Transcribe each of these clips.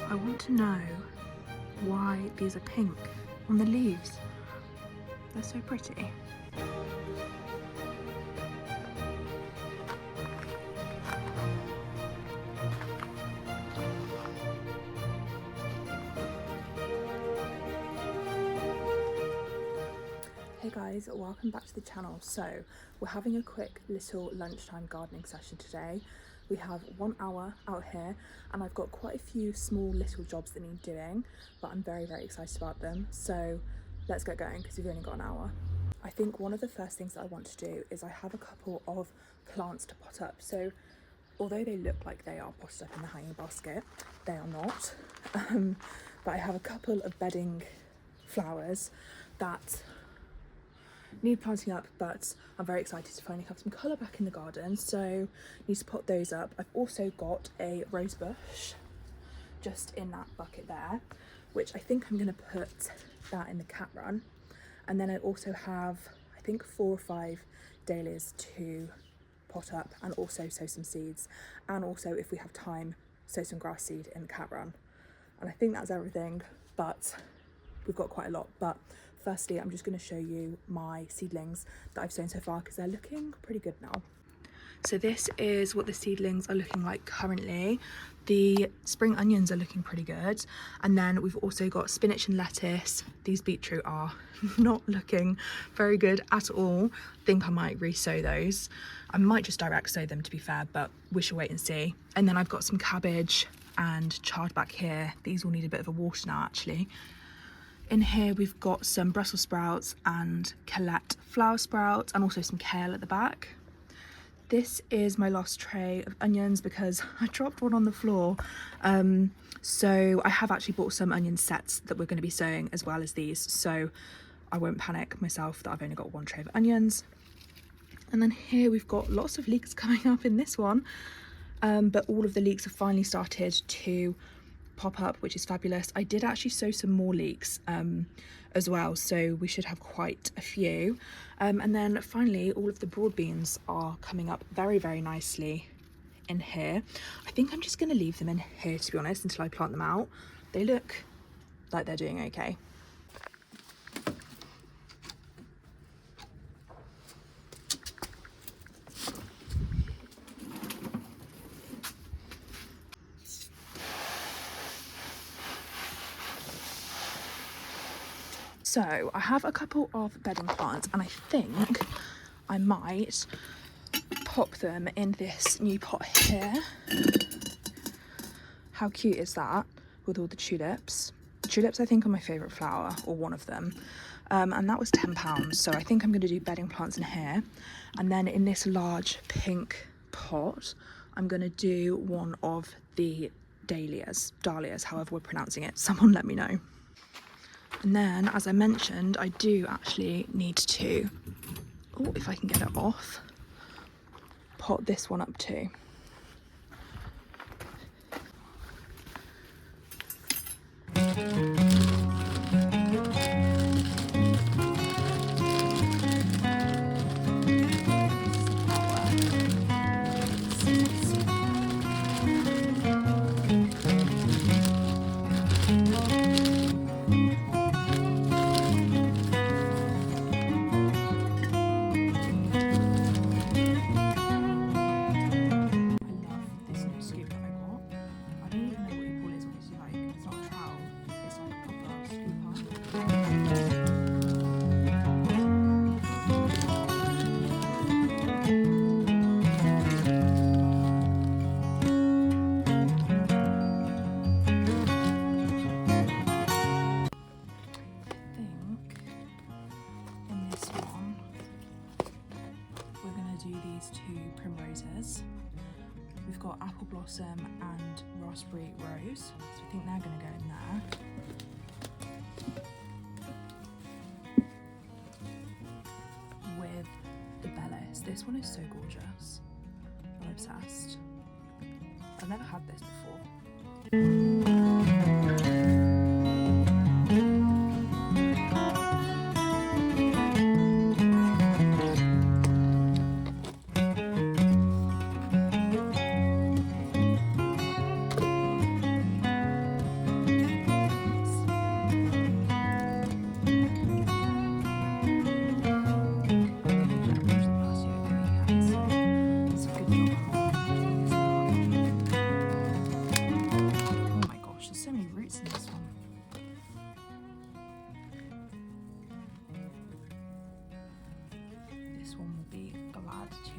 I want to know why these are pink on the leaves. They're so pretty. Hey guys, welcome back to the channel. So we're having a quick little lunchtime gardening session today. We have 1 hour out here and I've got quite a few small little jobs that need doing, but I'm very excited about them. So let's get going because we've only got an hour. I think one of the first things that I want to do is I have a couple of plants to pot up. So although they look like they are potted up in the hanging basket, they are not. But I have a couple of bedding flowers that need planting up, but I'm very excited to finally have some colour back in the garden, so need to pot those up. I've also got a rose bush just in that bucket there, which I think I'm going to put that in the cat run. And then I also have, I think, 4 or 5 dahlias to pot up and also sow some seeds, and also, if we have time, sow some grass seed in the cat run. And I think that's everything, but we've got quite a lot. But firstly, I'm just going to show you my seedlings that I've sown so far because they're looking pretty good now. So this is what the seedlings are looking like currently. The spring onions are looking pretty good. And then we've also got spinach and lettuce. These beetroot are not looking very good at all. I think I might re-sow those. I might just direct sow them, to be fair, but we shall wait and see. And then I've got some cabbage and chard back here. These will need a bit of a water now, actually. In here we've got some Brussels sprouts and Colette flower sprouts, and also some kale at the back. This is my last tray of onions because I dropped one on the floor. So I have actually bought some onion sets that we're going to be sowing as well as these, so I won't panic myself that I've only got 1 tray of onions. And then here we've got lots of leeks coming up in this one, but all of the leeks have finally started to pop up, which is fabulous. I did actually sow some more leeks as well, so we should have quite a few. And then finally, all of the broad beans are coming up very nicely in here. I think I'm just going to leave them in here, to be honest, until I plant them out. They look like they're doing okay. So I have a couple of bedding plants and I think I might pop them in this new pot here. How cute is that, with all the tulips? Tulips I think are my favourite flower, or one of them. And that was £10, so I think I'm going to do bedding plants in here. And then in this large pink pot, I'm going to do one of the dahlias, however we're pronouncing it. Someone let me know. And then, as I mentioned, I do actually need to, oh, if I can get it off, pot this one up too. We've got apple blossom and raspberry rose, so I think they're going to go in there. With the bellis, this one is so gorgeous. I'm obsessed. I've never had this before. be glad to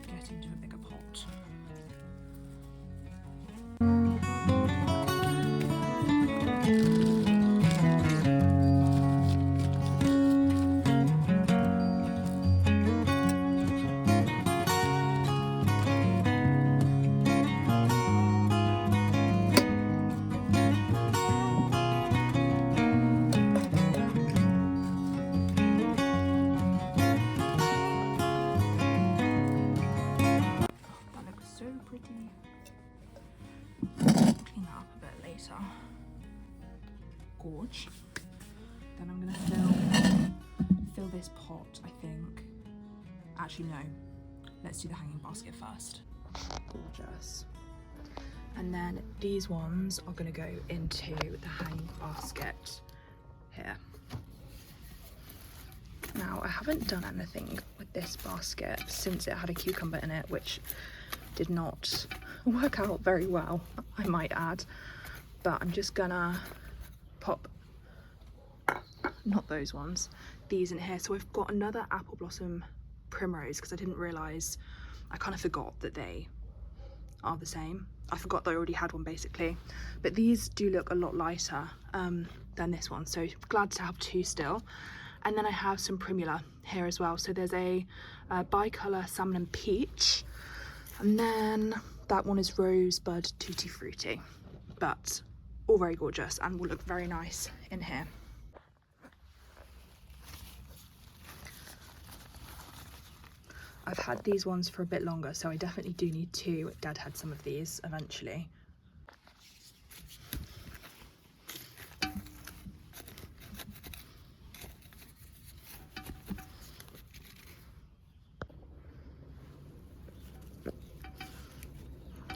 get into a bigger pot. So pretty. Clean that up a bit later. Gorge. Then I'm gonna fill this pot, I think. Actually no, let's do the hanging basket first. Gorgeous. And then these ones are gonna go into the hanging basket here. Now I haven't done anything with this basket since it had a cucumber in it, which did not work out very well, I might add, but I'm just gonna pop, not those ones, these in here. So I've got another apple blossom primrose because I didn't realise, I kind of forgot that they are the same. I forgot that I already had one basically, but these do look a lot lighter than this one, so glad to have two still. And then I have some primula here as well. So there's a bicolour salmon and peach, and then that one is rosebud tutti frutti, but all very gorgeous and will look very nice in here. I've had these ones for a bit longer, so I definitely do need to deadhead some of these eventually.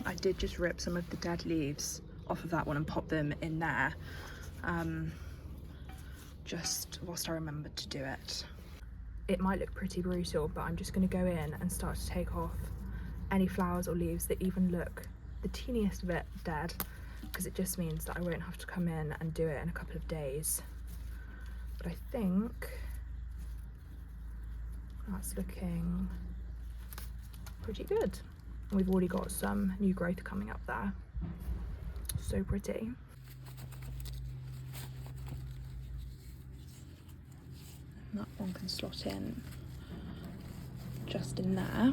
I did just rip some of the dead leaves off of that one and pop them in there, just whilst I remembered to do it. It might look pretty brutal, but I'm just going to go in and start to take off any flowers or leaves that even look the teeniest bit dead, because it just means that I won't have to come in and do it in a couple of days. But I think that's looking pretty good. We've already got some new growth coming up there. So pretty. And that one can slot in just in there.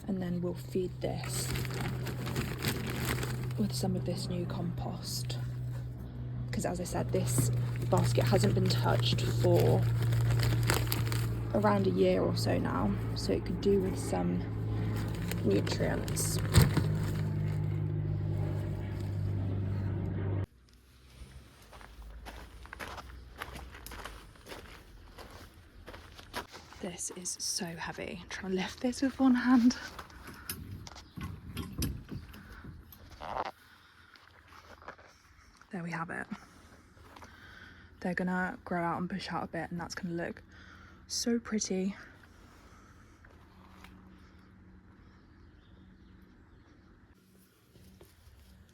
And then we'll feed this with some of this new compost. Because as I said, this basket hasn't been touched for around a year or so now, so it could do with some nutrients. This is so heavy. I'm trying to lift this with one hand. There we have it. They're gonna grow out and bush out a bit, and that's gonna look so pretty.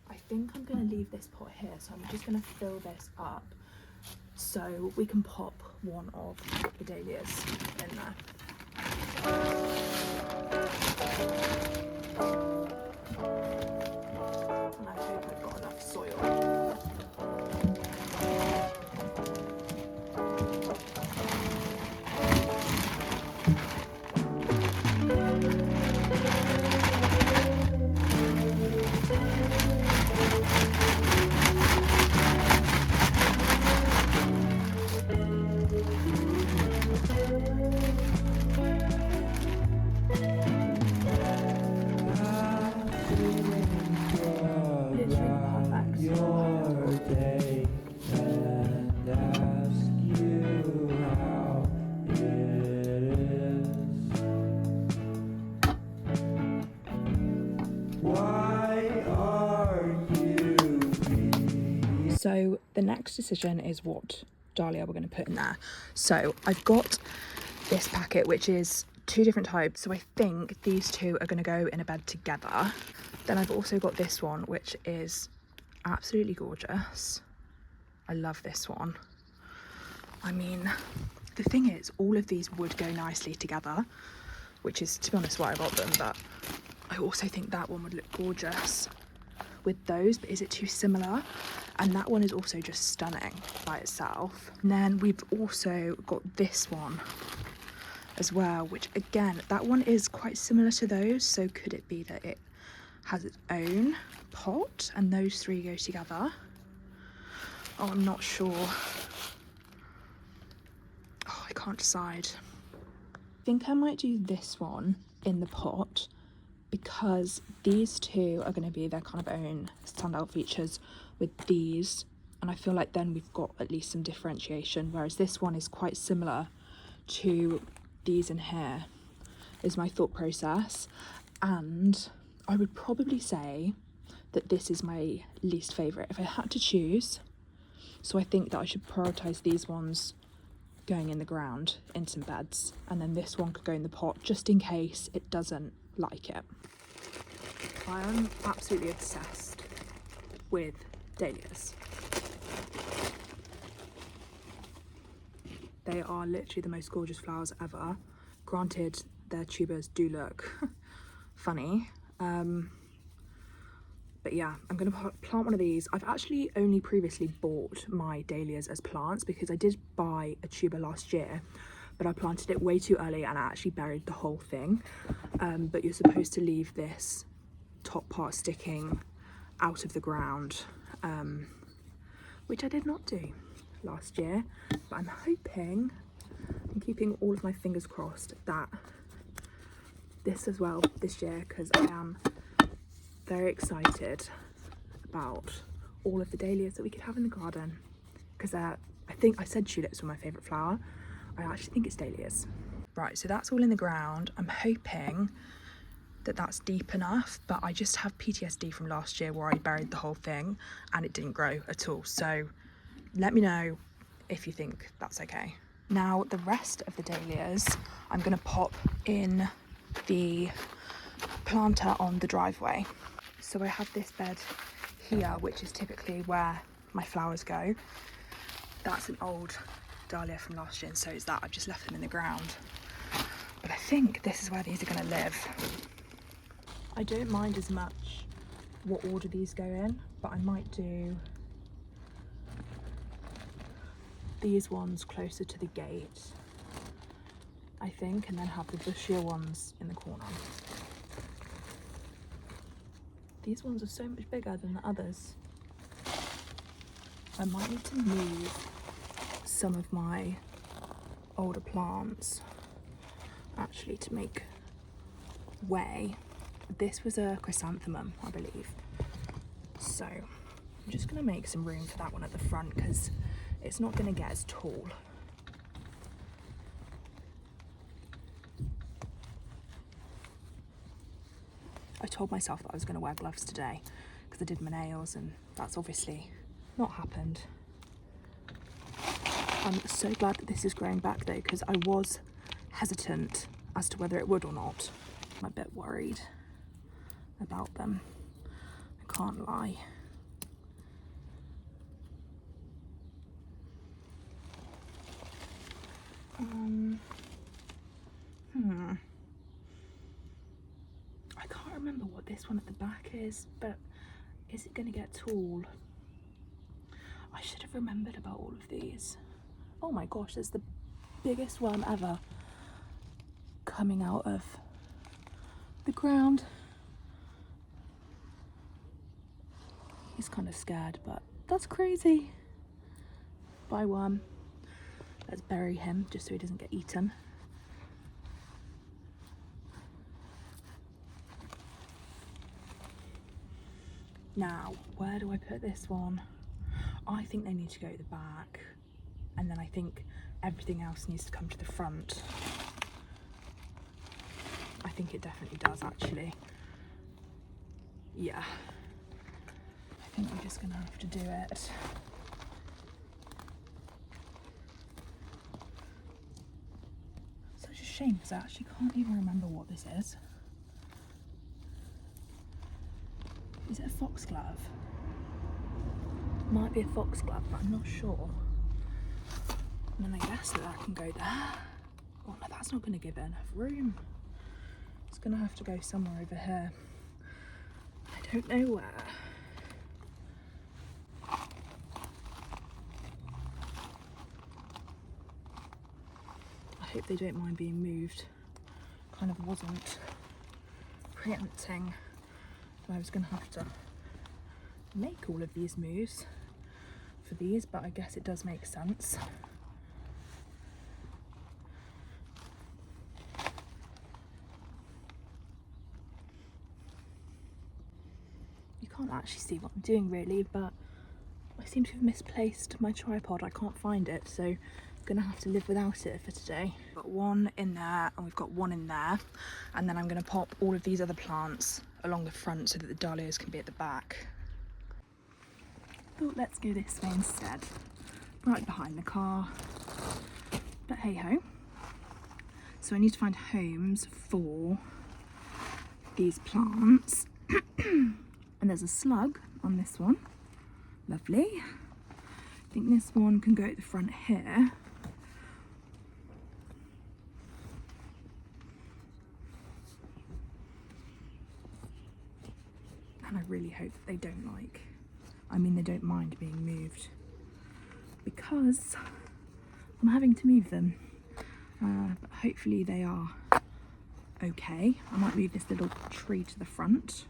I think I'm going to leave this pot here, so I'm just going to fill this up so we can pop one of the dahlias in there. And I hope I've got enough soil. So the next decision is what dahlia we're going to put in there. So I've got this packet, which is two different types, so I think these two are going to go in a bed together. Then I've also got this one, which is absolutely gorgeous. I love this one. I mean, The thing is, all of these would go nicely together, which is, to be honest, why I got them, but I also think that one would look gorgeous with those, but is it too similar? And that one is also just stunning by itself. And then we've also got this one as well, which again, that one is quite similar to those, so could it be that it has its own pot and those three go together? Oh, I'm not sure. Oh, I can't decide. I think I might do this one in the pot because these two are going to be their kind of own standout features with these, and I feel like then we've got at least some differentiation, whereas this one is quite similar to these in here, is my thought process. And I would probably say that this is my least favourite if I had to choose. So I think that I should prioritise these ones going in the ground in some beds, and then this one could go in the pot just in case it doesn't like it. I am absolutely obsessed with dahlias. They are literally the most gorgeous flowers ever. Granted, their tubers do look funny. But yeah, I'm going to plant one of these. I've actually only previously bought my dahlias as plants because I did buy a tuber last year, but I planted it way too early and I actually buried the whole thing. But you're supposed to leave this top part sticking out of the ground, which I did not do last year, but I'm hoping and keeping all of my fingers crossed that this as well this year, because I am very excited about all of the dahlias that we could have in the garden, because I think I said tulips were my favourite flower. I actually think it's dahlias. Right, so that's all in the ground. I'm hoping that that's deep enough, but I just have PTSD from last year where I buried the whole thing and it didn't grow at all. So let me know if you think that's okay. Now the rest of the dahlias I'm going to pop in the planter on the driveway. So I have this bed here, which is typically where my flowers go. That's an old dahlia from last year, and so is that. I've just left them in the ground. But I think this is where these are going to live. I don't mind as much what order these go in, but I might do these ones closer to the gate, I think, and then have the bushier ones in the corner. These ones are so much bigger than the others. I might need to move some of my older plants actually to make way. This was a chrysanthemum, I believe. So I'm just going to make some room for that one at the front because it's not going to get as tall. I told myself that I was going to wear gloves today because I did my nails, and that's obviously not happened. I'm so glad that this is growing back though, because I was hesitant as to whether it would or not. I'm a bit worried about them, I can't lie. I can't remember what this one at the back is, but is it going to get tall? I should have remembered about all of these. Oh my gosh, there's the biggest worm ever coming out of the ground. He's kind of scared, but that's crazy. Bye, worm. Let's bury him just so he doesn't get eaten. Now, where do I put this one? I think they need to go at the back, and then I think everything else needs to come to the front. I think it definitely does, actually. Yeah. I think we're just gonna have to do it. Such a shame, because I actually can't even remember what this is. Is it a foxglove? Might be a foxglove, but I'm not sure. And then I guess that can go there. Oh no, that's not going to give it enough room. It's going to have to go somewhere over here. I don't know where. I hope they don't mind being moved. Kind of wasn't preempting that I was going to have to make all of these moves for these, but I guess it does make sense. You can't actually see what I'm doing really, but I seem to have misplaced my tripod. I can't find it, so I'm gonna have to live without it for today. Got one in there and we've got one in there, and then I'm gonna pop all of these other plants along the front so that the dahlias can be at the back. Thought let's go this way instead, right behind the car, but hey ho. So I need to find homes for these plants. And there's a slug on this one, lovely. I think this one can go at the front here. And I really hope that they don't they don't mind being moved, because I'm having to move them. But hopefully they are okay. I might move this little tree to the front.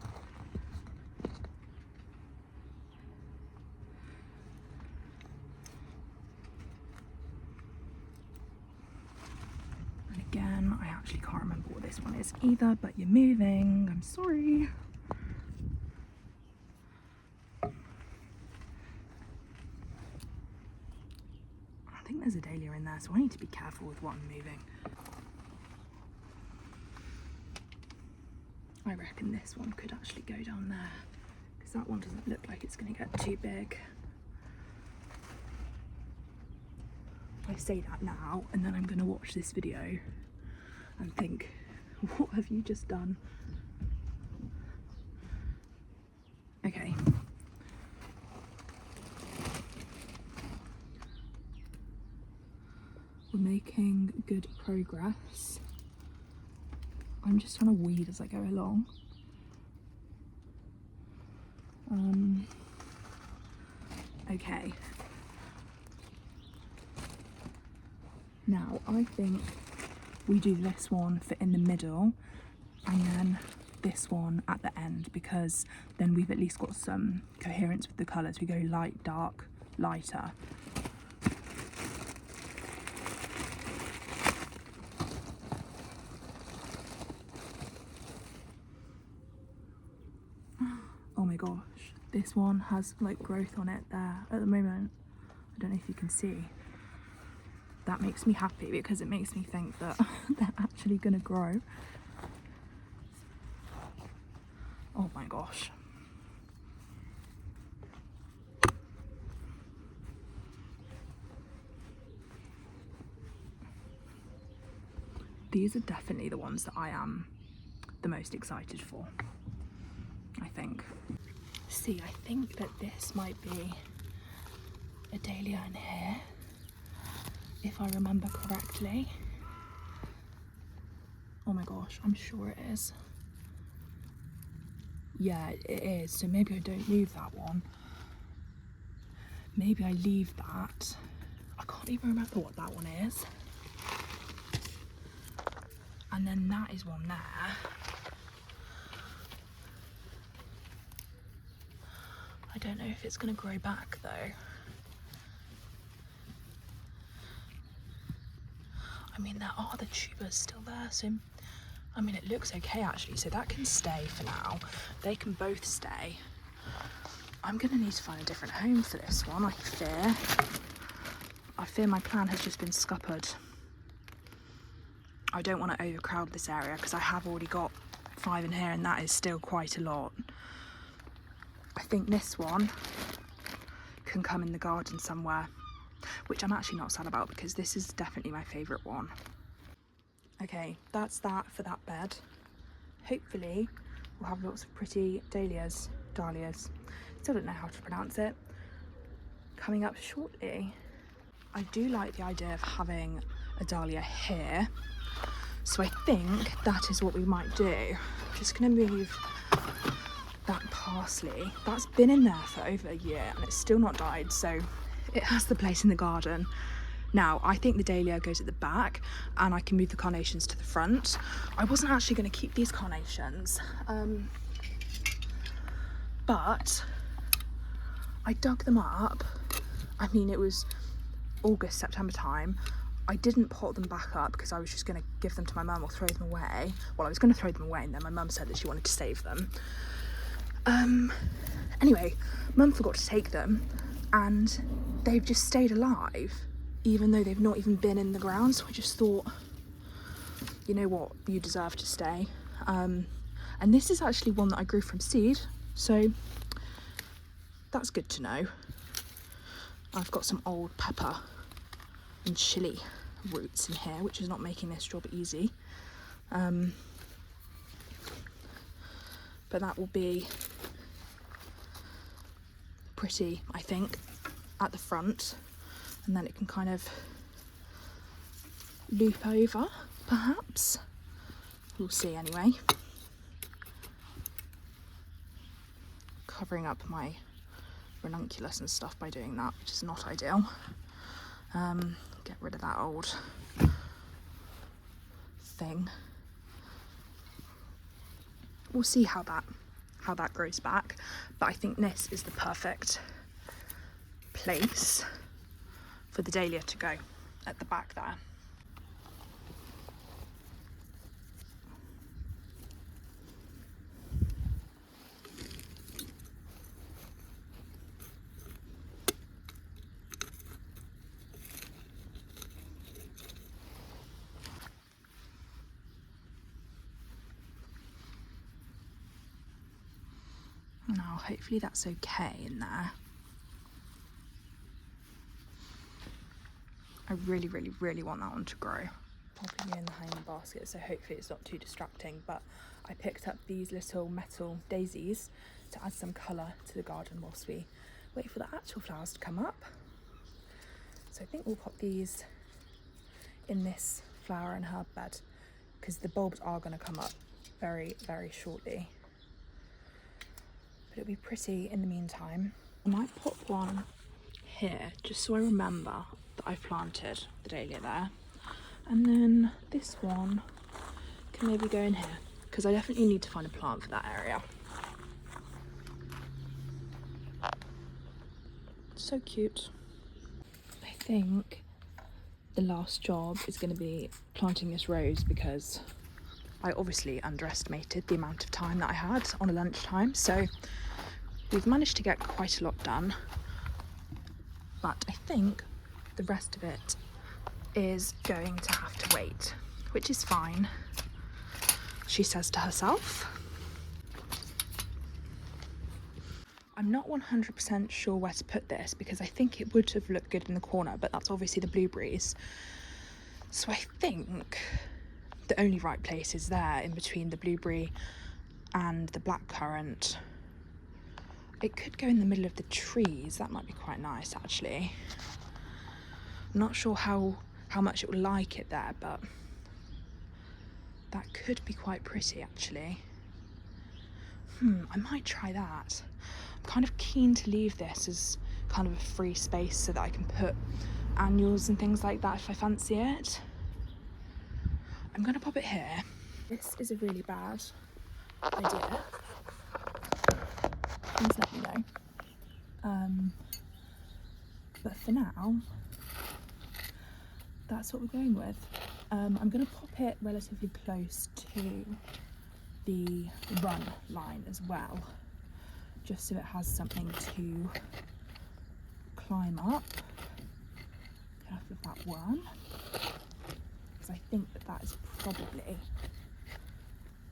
And again, I actually can't remember what this one is either, but you're moving, I'm sorry. I think there's a dahlia in there, so I need to be careful with what I'm moving. I reckon this one could actually go down there, because that one doesn't look like it's going to get too big. I say that now, and then I'm going to watch this video and think, what have you just done? Okay. We're making good progress. I'm just trying to weed as I go along. Okay. Now, I think we do this one for in the middle and then this one at the end, because then we've at least got some coherence with the colours. We go light, dark, lighter. Oh my gosh, this one has like growth on it there at the moment. I don't know if you can see. That makes me happy because it makes me think that they're actually gonna grow. Oh my gosh. These are definitely the ones that I am the most excited for, I think. See, I think that this might be a dahlia in here, if I remember correctly. Oh my gosh, I'm sure it is. Yeah, it is. So maybe I don't move that one. Maybe I leave that. I can't even remember what that one is. And then that is one there. I don't know if it's going to grow back though. I mean, there are the tubers still there, so I mean, it looks okay actually, so that can stay for now. They can both stay. I'm gonna need to find a different home for this one, I fear. I fear my plan has just been scuppered. I don't want to overcrowd this area because I have already got 5 in here and that is still quite a lot. I think this one can come in the garden somewhere, which I'm actually not sad about because this is definitely my favourite one. Okay, that's that for that bed. Hopefully we'll have lots of pretty dahlias, still don't know how to pronounce it, coming up shortly. I do like the idea of having a dahlia here. So I think that is what we might do. I'm just going to move that parsley. That's been in there for over a year and it's still not died, so it has the place in the garden. Now, I think the dahlia goes at the back and I can move the carnations to the front. I wasn't actually going to keep these carnations, but I dug them up. I mean, it was August, September time. I didn't pot them back up because I was just going to give them to my mum or throw them away. Well, I was going to throw them away and then my mum said that she wanted to save them. Anyway, mum forgot to take them and they've just stayed alive even though they've not even been in the ground. So I just thought, you know what, you deserve to stay. And this is actually one that I grew from seed, so that's good to know. I've got some old pepper and chili roots in here, which is not making this job easy. But that will be pretty, I think, at the front, and then it can kind of loop over, perhaps. We'll see anyway. Covering up my ranunculus and stuff by doing that, which is not ideal. Get rid of that old thing. We'll see how that grows back, but I think this is the perfect place for the dahlia to go, at the back there. Now, hopefully that's okay in there. I really, really, really want that one to grow. Popping in the hanging basket, so hopefully it's not too distracting, but I picked up these little metal daisies to add some colour to the garden whilst we wait for the actual flowers to come up. So I think we'll pop these in this flower and herb bed because the bulbs are going to come up very, very shortly. But it'll be pretty in the meantime. I might pop one here just so I remember that I've planted the dahlia there. And then this one can maybe go in here because I definitely need to find a plant for that area. So cute. I think the last job is going to be planting this rose because I obviously underestimated the amount of time that I had on a lunchtime, so we've managed to get quite a lot done, but I think the rest of it is going to have to wait, which is fine, she says to herself. I'm not 100% sure where to put this because I think it would have looked good in the corner, but that's obviously the blueberries. So I think the only right place is there in between the blueberry and the blackcurrant. It could go in the middle of the trees. That might be quite nice, actually. I'm not sure how much it will like it there, but that could be quite pretty, actually. I might try that. I'm kind of keen to leave this as kind of a free space so that I can put annuals and things like that if I fancy it. I'm going to pop it here. This is a really bad idea. Please let me know. But for now, that's what we're going with. I'm going to pop it relatively close to the run line as well, just so it has something to climb up. Get off of that worm, because I think that is probably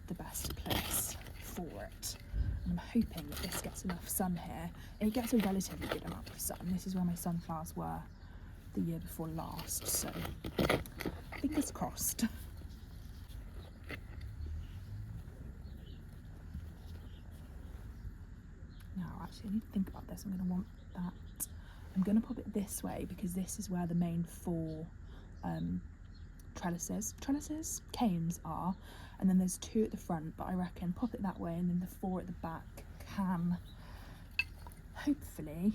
the best place for it. And I'm hoping that this gets enough sun here. It gets a relatively good amount of sun. This is where my sunflowers were the year before last, so fingers crossed. Now, actually, I need to think about this. I'm going to want that I'm going to pop it this way because this is where the main four canes are, and then there's 2 at the front, but I reckon pop it that way and then the 4 at the back can hopefully,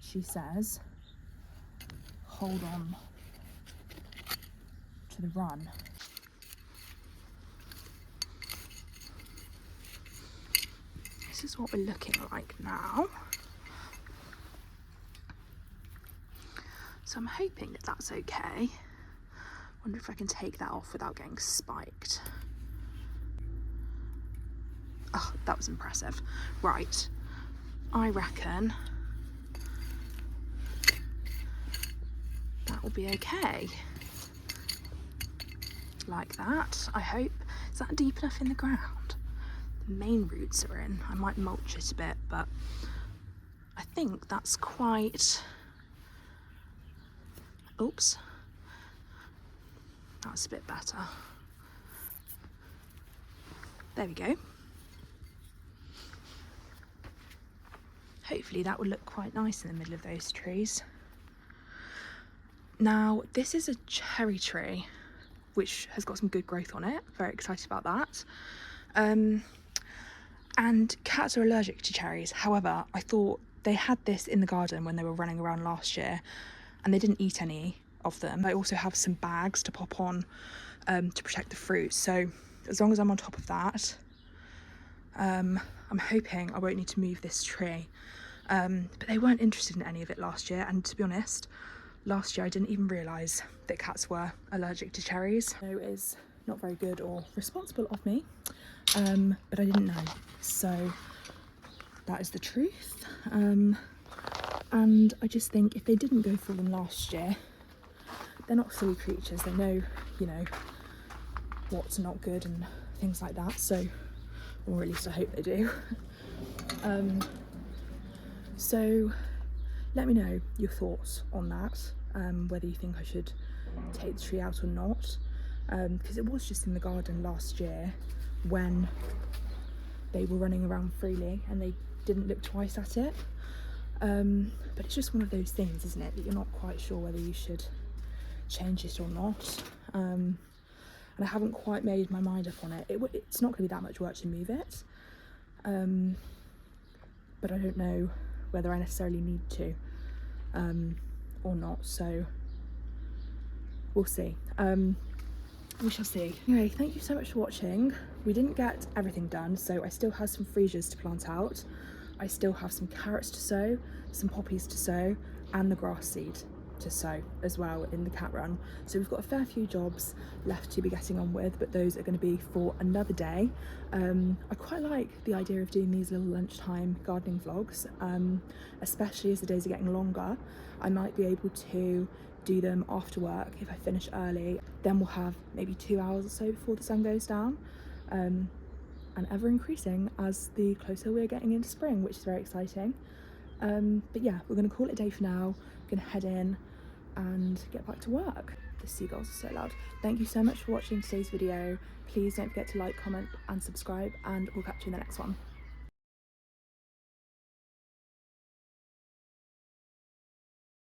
she says, hold on to the run. This is what we're looking like now. So I'm hoping that that's okay. Wonder if I can take that off without getting spiked. Oh, that was impressive. Right, I reckon that will be okay. Like that, I hope. Is that deep enough in the ground? The main roots are in. I might mulch it a bit, but I think that's quite... Oops. That's a bit better. There we go. Hopefully that will look quite nice in the middle of those trees. Now, this is a cherry tree, which has got some good growth on it. Very excited about that. And cats are allergic to cherries. However, I thought they had this in the garden when they were running around last year, and they didn't eat any of them. I also have some bags to pop on to protect the fruit. So as long as I'm on top of that, I'm hoping I won't need to move this tree. But they weren't interested in any of it last year, and to be honest, last year I didn't even realise that cats were allergic to cherries. So it is not very good or responsible of me, but I didn't know. So that is the truth. And I just think if they didn't go for them last year, they're not silly creatures. They know, you know, what's not good and things like that. So, or at least I hope they do. So let me know your thoughts on that, whether you think I should take the tree out or not, because it was just in the garden last year when they were running around freely and they didn't look twice at it. But it's just one of those things, isn't it, that you're not quite sure whether you should change it or not. And I haven't quite made my mind up on it. It's not going to be that much work to move it, but I don't know whether I necessarily need to or not, so we'll see. We shall see. Anyway, thank you so much for watching. We didn't get everything done, so I still have some freesias to plant out. I still have some carrots to sow, some poppies to sow, and the grass seed to sow as well in the cat run. So we've got a fair few jobs left to be getting on with, but those are going to be for another day. I quite like the idea of doing these little lunchtime gardening vlogs, especially as the days are getting longer. I might be able to do them after work if I finish early. Then we'll have maybe 2 hours or so before the sun goes down, and ever increasing as the closer we're getting into spring, which is very exciting. But yeah, we're going to call it a day for now. We're going to head in and get back to work. The seagulls are so loud. Thank you so much for watching today's video. Please don't forget to like, comment and subscribe, and we'll catch you in the next one.